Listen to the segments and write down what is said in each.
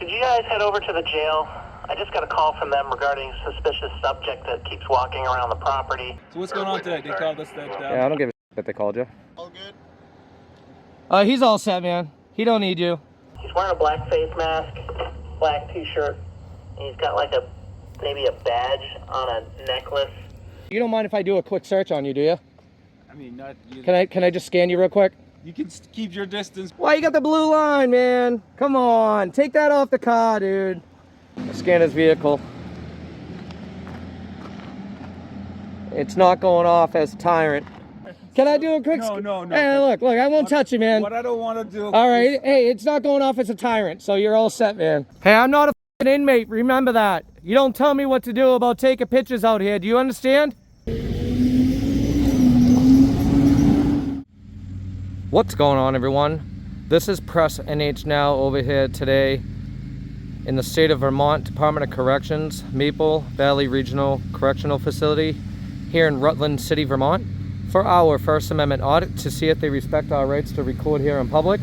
Could you guys head over to the jail? I just got a call from them regarding a suspicious subject that keeps walking around the property. So what's going on today? They called us that... Yeah, I don't give a shit that they called you. All good? He's all set, man. He don't need you. He's wearing a black face mask, black t-shirt, and he's got like maybe a badge on a necklace. You don't mind if I do a quick search on you, do you? I mean, not... You, Can I just scan you real quick? You can keep your distance. Why you got the blue line, man? Come on, take that off the car, dude. Scan his vehicle. It's not going off as Tyrant. Can I do a quick? No. Hey, look, I won't touch you, man. What I don't want to do. All right, hey, it's not going off as a Tyrant, so you're all set, man. Hey, I'm not a f***ing inmate. Remember that. You don't tell me what to do about taking pictures out here. Do you understand? What's going on, everyone? This is Press NH Now over here today in the state of Vermont Department of Corrections, Maple Valley Regional Correctional Facility here in Rutland City, Vermont, for our First Amendment audit to see if they respect our rights to record here in public.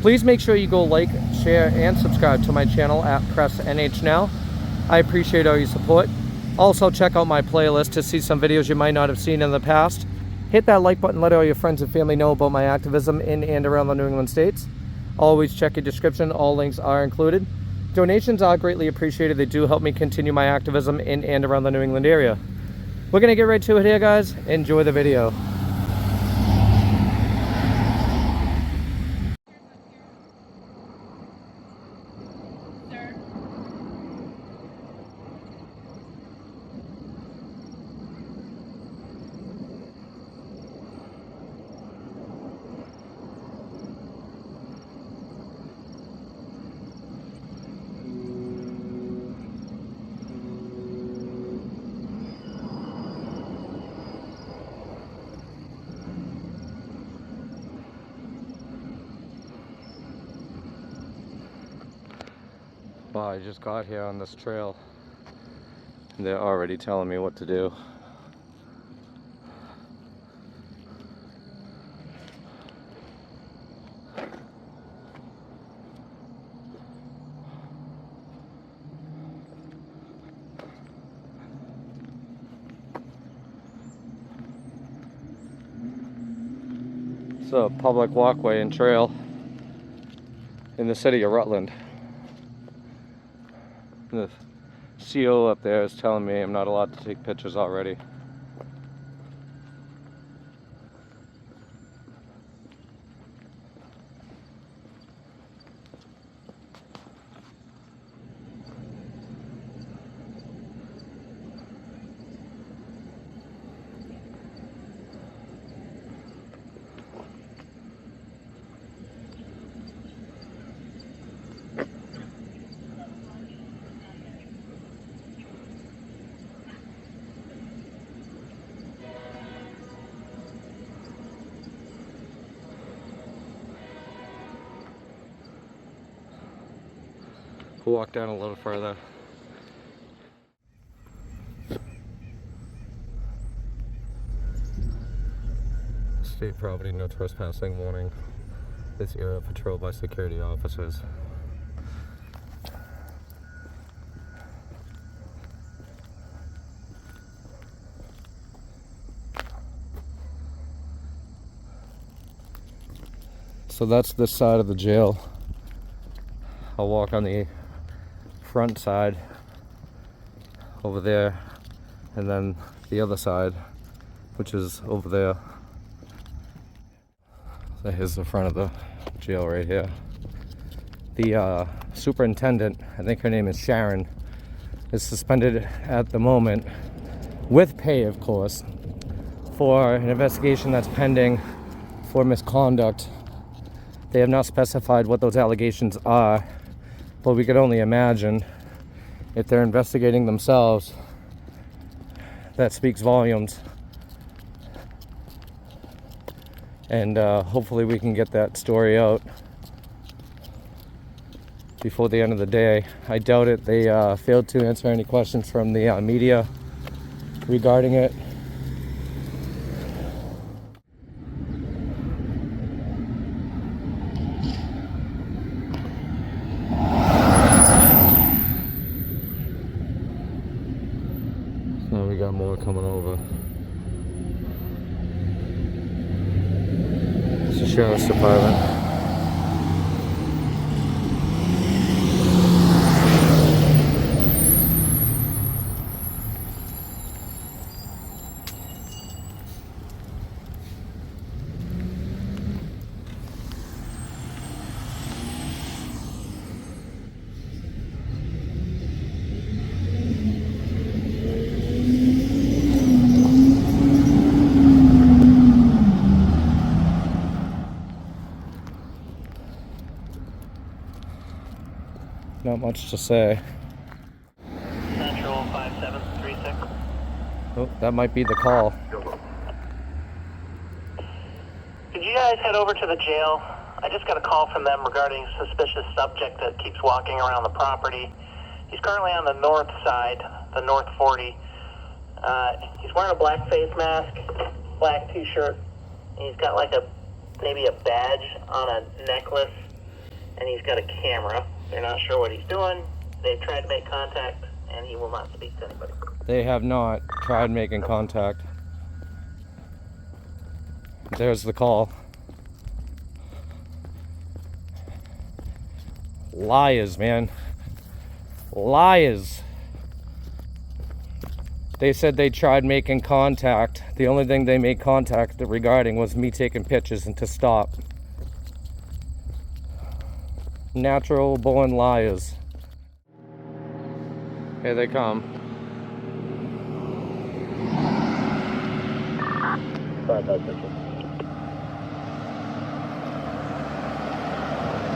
Please make sure you go like, share, and subscribe to my channel at Press NH Now. I appreciate all your support. Also, check out my playlist to see some videos you might not have seen in the past. Hit that like button, let all your friends and family know about my activism in and around the New England states. Always check your description, all links are included. Donations are greatly appreciated. They do help me continue my activism in and around the New England area. We're gonna get right to it here, guys. Enjoy the video. Wow, I just got here on this trail and they're already telling me what to do. It's a public walkway and trail in the city of Rutland. The CO up there is telling me I'm not allowed to take pictures already. We'll walk down a little further. State property, no trespassing warning. This area patrolled by security officers. So that's this side of the jail. I'll walk on the front side over there, and then the other side, which is over there. So here's the front of the jail right here. The superintendent, I think her name is Sharon, is suspended at the moment, with pay of course, for an investigation that's pending for misconduct. They have not specified what those allegations are, but we could only imagine if they're investigating themselves, that speaks volumes. And hopefully we can get that story out before the end of the day. I doubt it. They failed to answer any questions from the media regarding it. more coming over. It's the sheriff's department. Not much to say. Central 5736. Oh, that might be the call. Could you guys head over to the jail? I just got a call from them regarding a suspicious subject that keeps walking around the property. He's currently on the north side, the north 40. He's wearing a black face mask, black t-shirt, and he's got like maybe a badge on a necklace, and he's got a camera. They're not sure what he's doing. They've tried to make contact, and he will not speak to anybody. They have not tried making contact. There's the call. Liars, man. Liars. They said they tried making contact. The only thing they made contact regarding was me taking pictures and to stop. Natural born liars. Here they come.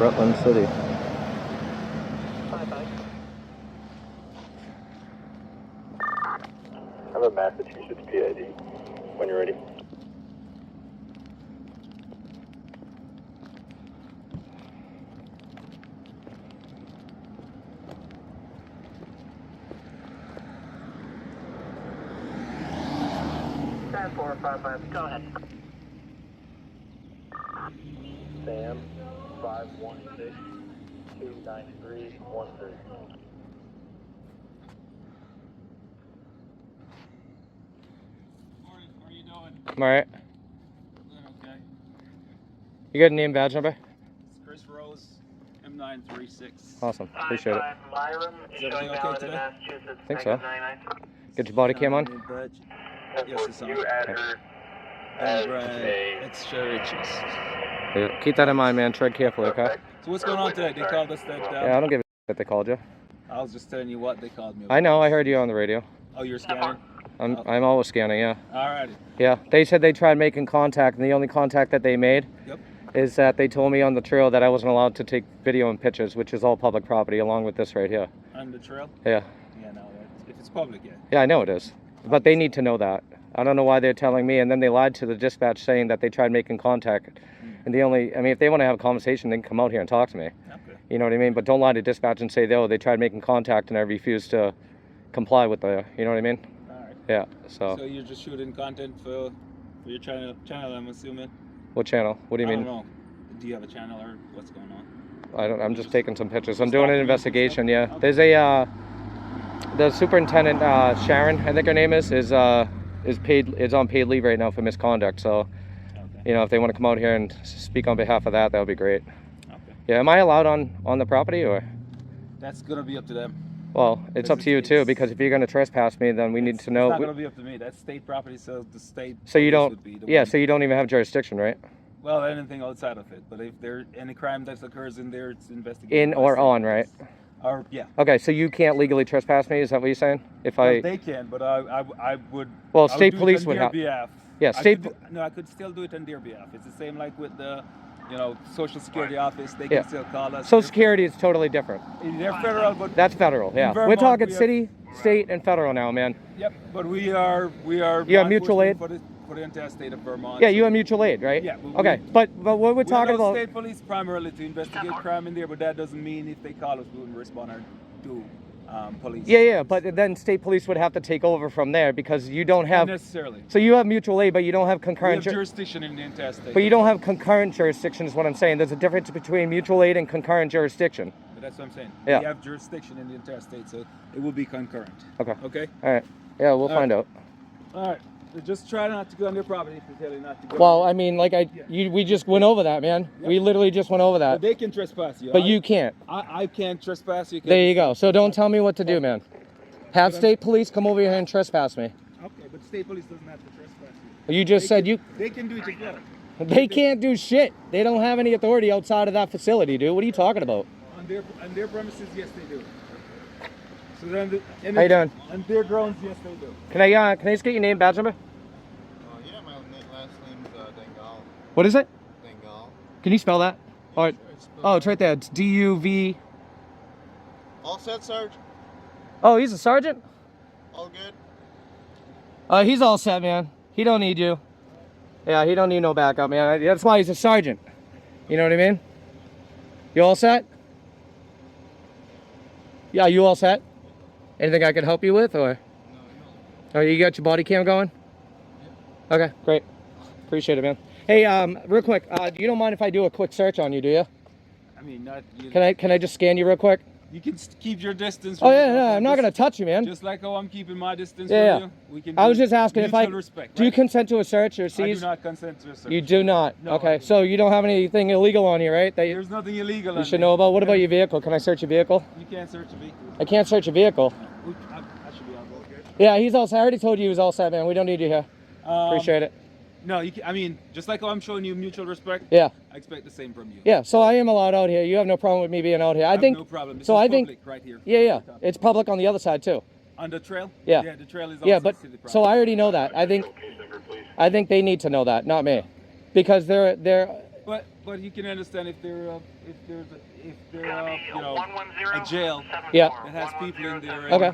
Rutland City. I have a Massachusetts PID when you're ready. Time 455. Go ahead. Sam 516 293 13. Morning, how are you doing? I'm alright. Doing okay. You got a name badge number? It's Chris Rose, M936. Awesome. Appreciate it. 55 Myron, Is everything showing okay valid in today? Massachusetts. Think so. -99. Get your body cam on. Name badge. Yes, it's on. You add her And as Brad, a extra riches. Yeah, keep that in mind, man. Tread carefully, okay? So what's going on today? They called us that. Yeah, I don't give a that they called you. I was just telling you what they called me. I know. I heard you on the radio. Oh, you're scanning? I'm always scanning. Yeah. Alrighty. Yeah. They said they tried making contact, and the only contact that they made Yep. is that they told me on the trail that I wasn't allowed to take video and pictures, which is all public property, along with this right here. On the trail? Yeah. Yeah, no. If it's public, yeah. Yeah, I know it is, but they need to know that. I don't know why they're telling me, and then they lied to the dispatch saying that they tried making contact. And the only, I mean, if they want to have a conversation, they can come out here and talk to me. Okay. You know what I mean? But don't lie to dispatch and say, oh, they tried making contact and I refused to comply with the, you know what I mean? Alright. Yeah, So you're just shooting content for your channel, I'm assuming? What channel? What do you I mean? don't know. Do you have a channel or what's going on? I'm just taking some pictures. I'm doing an investigation, yeah. There's a, the superintendent, Sharon, I think her name is on paid leave right now for misconduct. So, Okay. you know, if they want to come out here and speak on behalf of that, that would be great. Okay. Yeah, am I allowed on the property or? That's gonna be up to them. Well, it's up to you too, because if you're going to trespass me, then we need to know. It's not gonna be up to me. That's state property, so the state. So you police don't, would be the yeah, one. so you don't even have jurisdiction, right? Well, anything outside of it, but if there any crime that occurs in there, it's investigated. In by or state on, police. right? Or yeah. Okay, so you can't legally trespass me, is that what you're saying? If Well, I, they can, but I would. Well, I would state do it police on would their have- behalf. Yeah, I state could no, I could still do it on their behalf. It's the same like with the, Social Security office. They Yeah. can still call us. Social Security is totally different. They're federal, but That's federal, yeah. We're Vermont, talking we have- city, state, and federal now, man. yep. But we are. You have law mutual aid? enforcement for the entire state of Vermont. Yeah, so you have mutual aid, right? Yeah, but Okay, but what we're we talking allow about, state police primarily to investigate crime in there, but that doesn't mean if they call us, we wouldn't respond or do police. yeah, but then state police would have to take over from there because you don't Not have, necessarily. so you have mutual aid, but you don't have We concurrent, have jurisdiction in the entire state. but you don't have concurrent jurisdiction is what I'm saying. There's a difference between mutual aid and concurrent jurisdiction. But that's what I'm saying. Yeah. We have jurisdiction in the entire state, so it will be concurrent. Okay. Okay. All right. Yeah, we'll All find right. out. All right. So just try not to go on their property if they tell you not to go. Well, I mean, like we just went over that, man. Yep. We literally just went over But that. they can trespass you. But you can't. I can't trespass you. There you go. So don't tell me what to do, man. Have state police come over here and trespass me. Okay, but state police doesn't have to trespass you. You just said you. They can do it as well. They can't do shit. They don't have any authority outside of that facility, dude. What are you talking about? On their premises, yes, they do. So then, How you doing? On their grounds, yes, they do. Can I just get your name, badge number? Yeah, my last name's Dengal. What is it? Dengal. Can you spell that? Yeah, Or, sure, it's spelled oh, it's right there. It's D-U-V. All set, Sarge? Oh, he's a sergeant? All good? He's all set, man. He don't need you. Yeah, he don't need no backup, man. That's why he's a sergeant. You know what I mean? You all set? Yeah, you all set? Anything I could help you with, or? Oh, you got your body cam going? Okay, great. Appreciate it, man. Hey, real quick, you don't mind if I do a quick search on you, do you? I mean, not you. Can I just scan you real quick? You can keep your distance. Oh yeah, no, I'm not gonna touch you, man. Just like how I'm keeping my distance Yeah, from you. We can I was just asking if mutual respect, do you right? consent to a search or I seize? do not consent to a search. You do not. No, I Okay, do so you don't have anything illegal on you, right? That you There's nothing illegal on should me. know about. What about your vehicle? Can I search your vehicle? You can't search a vehicle. I can't search your vehicle. I should be all good. Yeah, he's all set. I already told you he was all set, man. We don't need you here. Appreciate it. No, you can, I mean, just like how I'm showing you mutual respect. Yeah. I expect the same from you. Yeah, so I am allowed out here. You have no problem with me being out here. I think no problem. This so. is I think public right here. yeah, it's public on the other side too. On the trail. Yeah. Yeah, the trail is. Yeah, also but city property. so I already know that. I think they need to know that, not me, because they're. But you can understand if they're you know a jail Yeah. that has people in there. And Okay.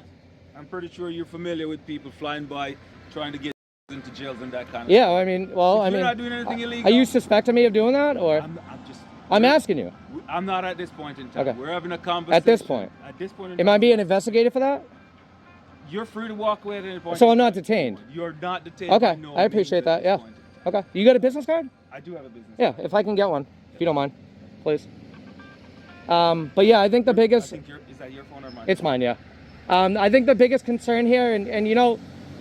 I'm pretty sure you're familiar with people flying by trying to get into jails and that kind of. Yeah, I mean, well, If I you're mean, not doing anything illegal. are you suspecting me of doing that, or I'm asking you? I'm not at this point in time. Okay. We're having a conversation. At this point. At this point in Am time. I being investigated for that? You're free to walk away at any point. So I'm not detained. You're not detained. Okay, by no I appreciate means at that. this Yeah. point in time. Okay. You got a business card? I do have a business. Yeah, if I can get one, if you don't mind, please. But yeah, I think the biggest. Is that your phone or mine? It's mine, yeah. I think the biggest concern here, and you know,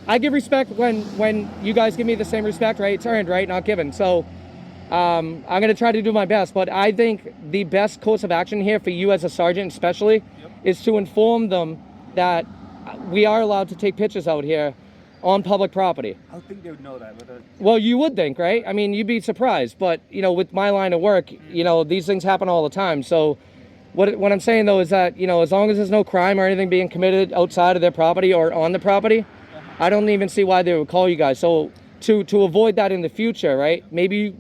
I give respect when you guys give me the same respect, right? It's earned, right? Not given. So I'm going to try to do my best. But I think the best course of action here for you as a sergeant especially is to inform them that we are allowed to take pictures out here on public property. I don't think they would know that. But Well, you would think, right? I mean, you'd be surprised. But, you know, with my line of work, you know, these things happen all the time. So what I'm saying, though, is that, you know, as long as there's no crime or anything being committed outside of their property or on the property, I don't even see why they would call you guys. So to avoid that in the future, right? Maybe,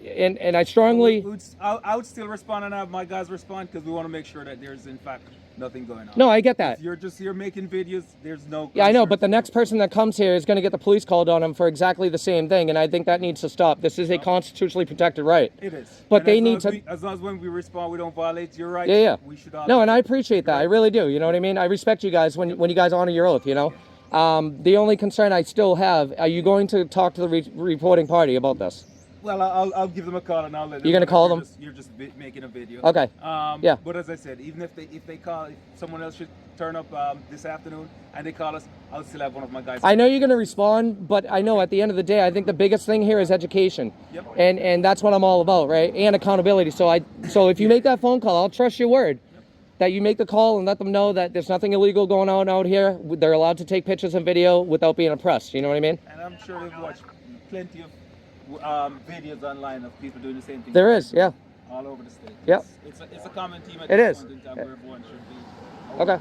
and I strongly... I would still respond and have my guys respond because we want to make sure that there's, in fact, nothing going on. No, I get that. If you're just here making videos, there's no... Yeah, I know, but the next person that comes here is going to get the police called on them for exactly the same thing, and I think that needs to stop. This is a constitutionally protected right. It is. But And they as need long to... as as long as when we respond, we don't violate your rights. Yeah. We should all... No, and I appreciate that. I really do. You know what I mean? I respect you guys when you guys honor your oath, you know? The only concern I still have, are you going to talk to the reporting party about this? Well, I'll give them a call and I'll let them You're gonna know call that them? You're just making a video. Okay. Yeah. But as I said, even if they call, if someone else should turn up this afternoon and they call us, I'll still have one of my guys. I know you're going to respond, but I know at the end of the day, I think the biggest thing here is education. Yep. And that's what I'm all about, right? And accountability. So if you make that phone call, I'll trust your word. That you make the call and let them know that there's nothing illegal going on out here. They're allowed to take pictures and video without being oppressed. You know what I mean? And I'm sure they've watched plenty of videos online of people doing the same thing. There is, yeah. All over the state. Yep. It's a common theme at It this is. point in time where everyone should be. Okay.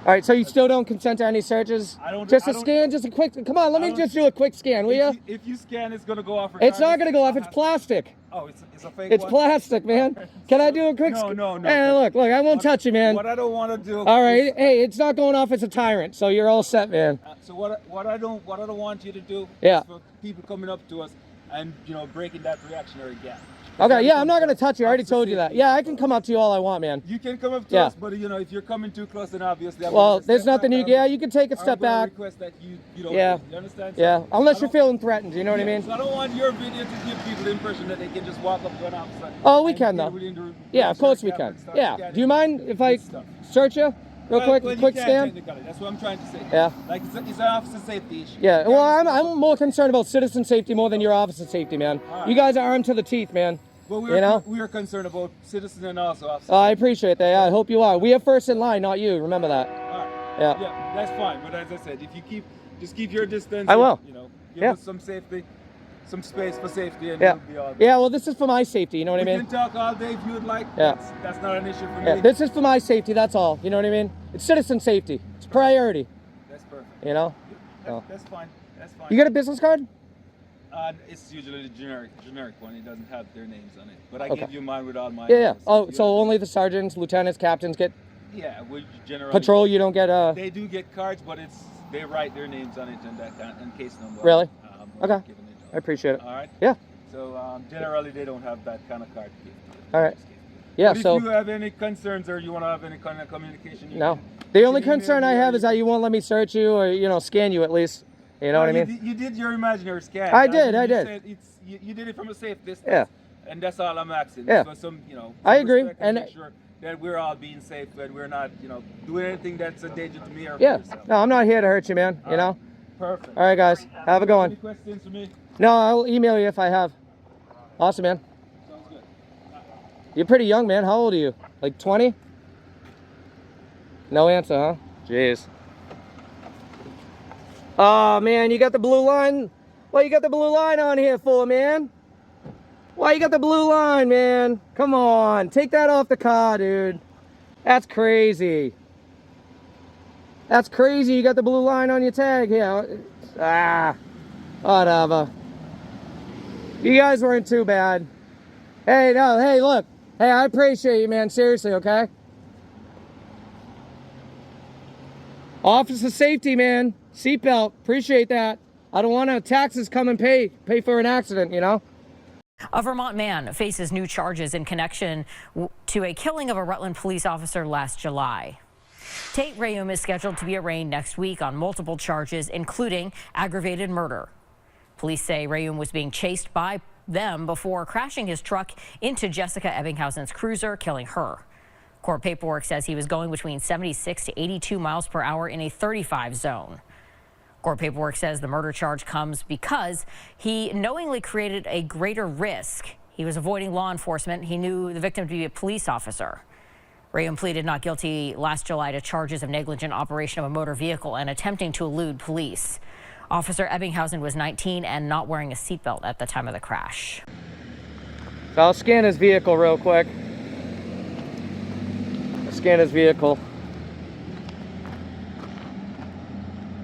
All right, so you still don't consent to any searches? I don't- Just I a don't- scan, just a quick. Come on, let me don't- just do a quick scan, will you? If you scan, it's gonna go off. It's not regardless. going to go off. It's plastic. Oh, it's a fake It's one? plastic, man. Can I do a quick? No. Hey, look, I won't touch you, man. What I don't want to do. All right, hey, it's not going off as a tyrant, so you're all set, man. So what I don't want you to do. Yeah. Is for people coming up to us and breaking that reactionary gap. Okay, yeah, I'm not going to touch you. I already told you that. Yeah, I can come up to you all I want, man. You can come up to Yeah. us, but if you're coming too close, then obviously. Well, there's nothing you. Yeah, you can take a step back. Request that you don't. Yeah. You understand? Yeah, So unless I you're don't- feeling threatened. You know what I mean? So I don't want your video to give people the impression that they can just walk up to an officer. Oh, we and can get though. within the Yeah, of course we gap can. and start Yeah. scanning Do you mind if I stuff. search you? Real Well, quick, you quick can't scan. technically. That's what I'm trying to say. Yeah. Like it's an officer safety issue. Yeah. Well, I'm more concerned about citizen safety more than your officer safety, man. Alright. You guys are armed to the teeth, man. But You know? we are concerned about citizens and also officers. I appreciate that. Yeah, I hope you are. We are first in line, not you. Remember that. Alright. Yeah. Yeah, that's fine. But as I said, if you just keep your distance. I will. You know, give Yeah. us some safety, some space for safety, and Yeah. we'll be all good. Yeah. Well, this is for my safety. You know what I We mean? can talk all day if you would like. Yeah. That's not an issue for Yeah. me. This is for my safety. That's all. You know what I mean? It's citizen safety. It's priority. That's perfect. You know? That's fine. That's fine. You got a business card? It's usually the generic one. It doesn't have their names on it. But I Okay. give you mine with all my. Yeah. Yeah. info, Oh, you so have- only the sergeants, lieutenants, captains get Yeah, we generally. patrol. You don't get They do get cards, but they write their names on it and that kind and case number. Really? when Okay. giving it I appreciate it. All right. Yeah. So generally they don't have that kind of card to give. All right. Yeah. But So if you have any concerns or you want to have any kind of communication, you no. can- The only you can concern email I me have or is that you won't let me search you or scan you at least. You know what I Well, mean? You did your imaginary scan. I did, mean, I you did. said you did it from a safe distance. Yeah. And that's all I'm asking. Yeah. For some, I some agree, respect and- make sure that we're all being safe and we're not, doing anything that's a danger to me or Yeah. for yourself. No, I'm not here to hurt you, man. You know. Perfect. All right, guys. Have a good Any one. questions for me? No, I'll email you if I have. Awesome, man. Sounds good. You're pretty young, man. How old are you? Like 20? No answer, huh? Jeez. Oh, man, you got the blue line? What you got the blue line on here for, man? Why you got the blue line, man? Come on. Take that off the car, dude. That's crazy. That's crazy. You got the blue line on your tag here. Ah. Whatever. You guys weren't too bad. Hey, no, hey, look. Hey, I appreciate you, man. Seriously, okay? Officer safety, man. Seatbelt. Appreciate that. I don't want to taxes come and pay for an accident, you know? A Vermont man faces new charges in connection to a killing of a Rutland police officer last July. Tate Rayum is scheduled to be arraigned next week on multiple charges, including aggravated murder. Police say Rayum was being chased by them before crashing his truck into Jessica Ebbinghausen's cruiser, killing her. Court paperwork says he was going between 76 to 82 miles per hour in a 35 zone. Court paperwork says the murder charge comes because he knowingly created a greater risk. He was avoiding law enforcement. He knew the victim to be a police officer. Rayum pleaded not guilty last July to charges of negligent operation of a motor vehicle and attempting to elude police. Officer Ebbinghausen was 19 and not wearing a seatbelt at the time of the crash. So I'll scan his vehicle real quick. Scan his vehicle.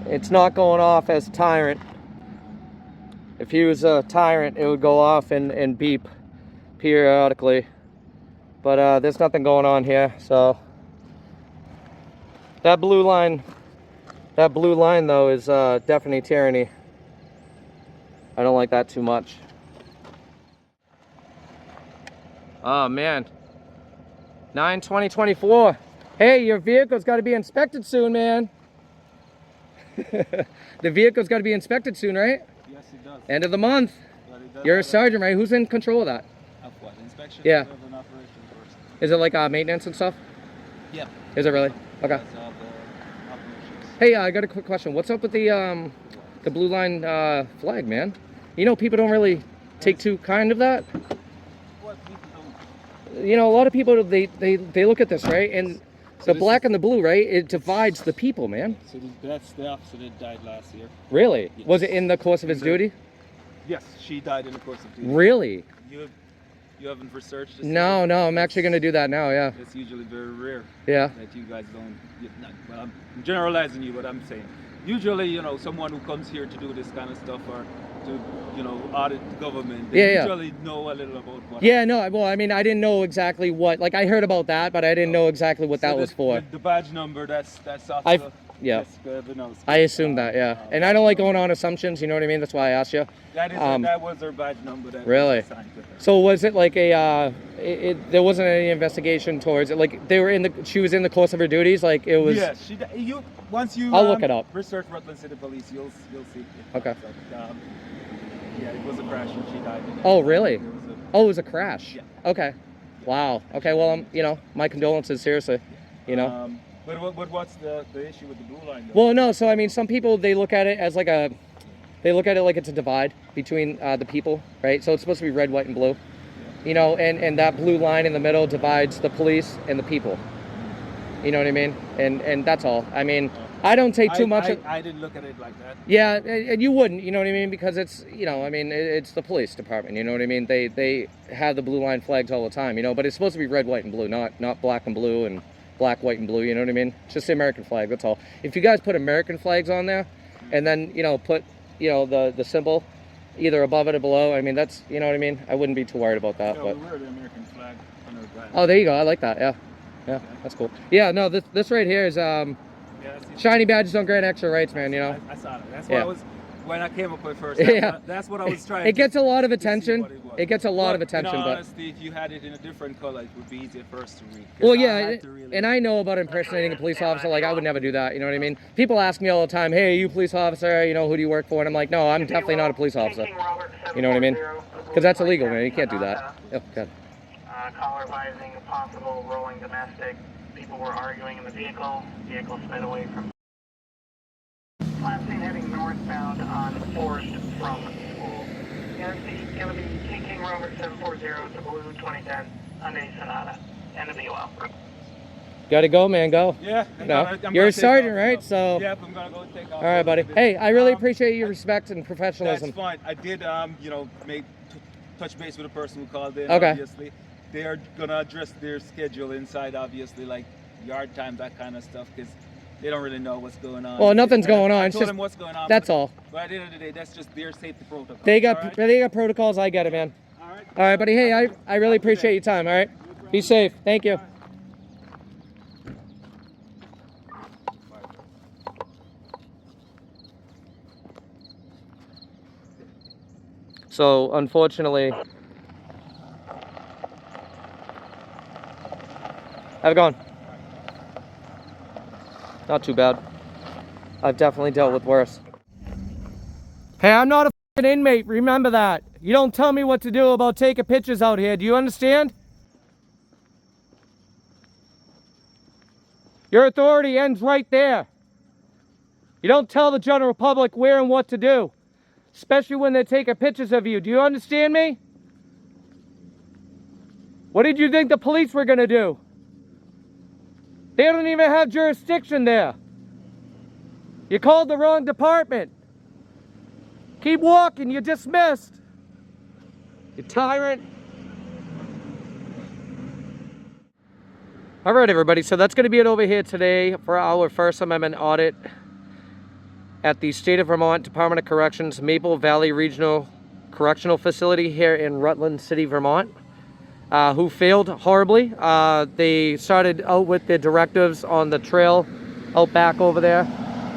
It's not going off as tyrant. If he was a tyrant, it would go off and beep periodically. But there's nothing going on here, so that blue line though is definitely tyranny. I don't like that too much. Oh man. 9/20/24. Hey, your vehicle's got to be inspected soon, man. The vehicle's got to be inspected soon, right? Yes, it does. End of the month. But it does You're a have sergeant, right? Who's in control of that? Of what? Inspection? Yeah. Of an operation first. Is it like maintenance and stuff? Yeah. Is it really? Okay. That's all the operations. Hey, I got a quick question. What's up with the blue line flag, man? You know, people don't really take too kind of that. What people don't. You know, a lot of people they look at this, right? And the black and the blue, right? It divides the people, man. So that's the officer that died last year. Really? Yes. Was it in the course of his duty? Yes, she died in the course of duty. Really? You haven't researched this? No, I'm actually gonna do that now. Yeah. It's usually very rare Yeah. that you guys don't. Well, I'm generalizing you, but I'm saying usually, someone who comes here to do this kind of stuff or to, audit the government, they Yeah. usually know a little about what. Yeah, no, well, I mean, I didn't know exactly what, like, I heard about that, but I didn't know exactly what that was for. The badge number, that's officer. Yeah. Jessica Ebbinghausen. I assumed that, yeah. And I don't like going on assumptions, you know what I mean? That's why I asked you. That was her badge number. That Really? was assigned to her. So was it like a, there wasn't any investigation towards it? Like, she was in the course of her duties? Like, it was... Yes, once you I'll look it up. research Rutland City Police, you'll see. Okay. Yeah, it was a crash and she died. Oh, really? It was Oh, it was a crash? Yeah. Okay. Wow. Okay, well, my condolences, seriously. But what's the issue with the blue line though? Well, no, so I mean, some people, they look at it as like they look at it like it's a divide between the people, right? So it's supposed to be red, white, and blue, you know, and that blue line in the middle divides the police and the people. You know what I mean? And that's all. I mean, I don't take too much. I didn't look at it like that. Yeah, and you wouldn't, you know what I mean? Because it's, you know, I mean, it's the police department, you know what I mean? They have the blue line flags all the time, you know, but it's supposed to be red, white, and blue, not black and blue and black, white, and blue, you know what I mean? It's just the American flag, that's all. If you guys put American flags on there, and then, you know, put, you know, the symbol either above it or below, I mean, that's, you know what I mean? I wouldn't be too worried about that. Yeah, but we wear the American flag on our badge. oh, there you go, I like that, yeah. Yeah, that's cool. Yeah, no, this right here is, shiny badges don't grant extra rights, man, you know? I saw that. That's what I was, when I came up with first, that's what I was trying It gets a lot of to see attention. what it was. It gets a lot of attention, in all but honesty, if you had it in a different color, it would be easier for us to read. 'Cause well, I yeah, had to really- and I know about impersonating a police officer. Like, I would never do that. You know what I mean? People ask me all the time, "Hey, are you a police officer? You know, who do you work for?" And I'm like, "No, I'm definitely not a police officer." You know what I mean? Because that's illegal, man. You can't do that. Oh, God. Caller advising a possible rolling domestic. People were arguing in the vehicle. Vehicle sped away from. Last seen heading northbound on Forest from school. It's going to be King Robert 740 to Blue 2010 Hyundai Sonata. End of the UL. Gotta go, man. Go. Yeah. No, you're a sergeant, right? So. Yep, I'm gonna go take off. All right, buddy. Hey, I really appreciate your respect and That's professionalism. fine. I did, you know, touch base with the person who called in. Okay. Obviously, they are gonna address their schedule inside. Obviously, like yard time, that kind of stuff, because they don't really know what's going on. Well, nothing's going on. I It's told just them what's going on. that's all. But at the end of the day, that's just their safety protocol. They got all right? they got protocols. I get it, man. All right. All right, buddy. Hey, I really appreciate your time. All right. Be safe. Thank you. So, unfortunately, how's it going? Not too bad. I've definitely dealt with worse. Hey, I'm not a f***ing inmate. Remember that. You don't tell me what to do about taking pictures out here. Do you understand? Your authority ends right there. You don't tell the general public where and what to do. Especially when they're taking pictures of you. Do you understand me? What did you think the police were gonna do? They don't even have jurisdiction there. You called the wrong department. Keep walking, you're dismissed. You tyrant. All right, everybody, so that's gonna be it over here today for our First Amendment audit at the State of Vermont Department of Corrections Maple Valley Regional Correctional Facility here in Rutland City, Vermont, who failed horribly. They started out with their directives on the trail out back over there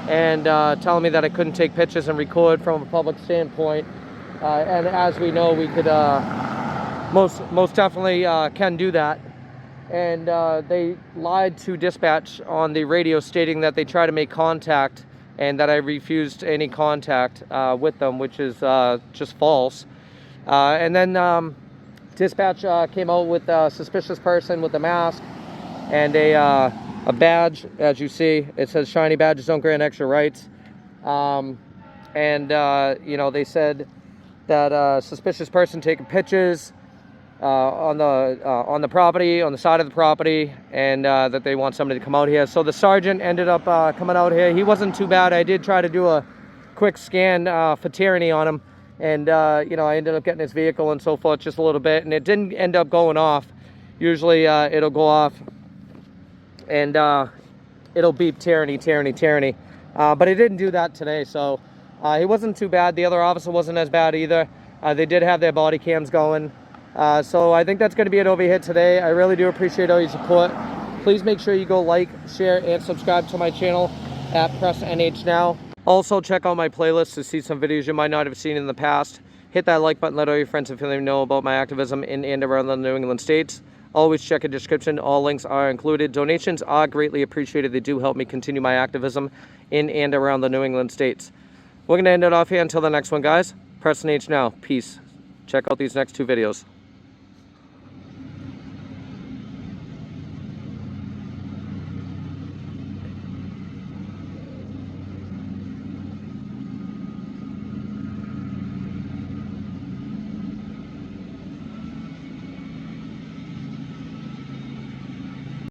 and telling me that I couldn't take pictures and record from a public standpoint. And as we know, we could most definitely can do that. And they lied to dispatch on the radio stating that they tried to make contact and that I refused any contact with them, which is just false. And then dispatch came out with a suspicious person with a mask and a badge. As you see, it says shiny badges don't grant extra rights. You know, they said that suspicious person taking pictures on the property, on the side of the property, and that they want somebody to come out here. So the sergeant ended up coming out here. He wasn't too bad. I did try to do a quick scan for tyranny on him, and you know, I ended up getting his vehicle and so forth just a little bit, and it didn't end up going off. Usually it'll go off and it'll beep tyranny, tyranny, tyranny, but it didn't do that today. So he wasn't too bad. The other officer wasn't as bad either. They did have their body cams going. So I think that's going to be it over here today. I really do appreciate all your support. Please make sure you go like, share, and subscribe to my channel at Press NH Now. Also, check out my playlist to see some videos you might not have seen in the past. Hit that like button, let all your friends and family know about my activism in and around the New England states. Always check a description. All links are included. Donations are greatly appreciated. They do help me continue my activism in and around the New England states. We're going to end it off here until the next one, guys. Press NH Now. Peace. Check out these next two videos.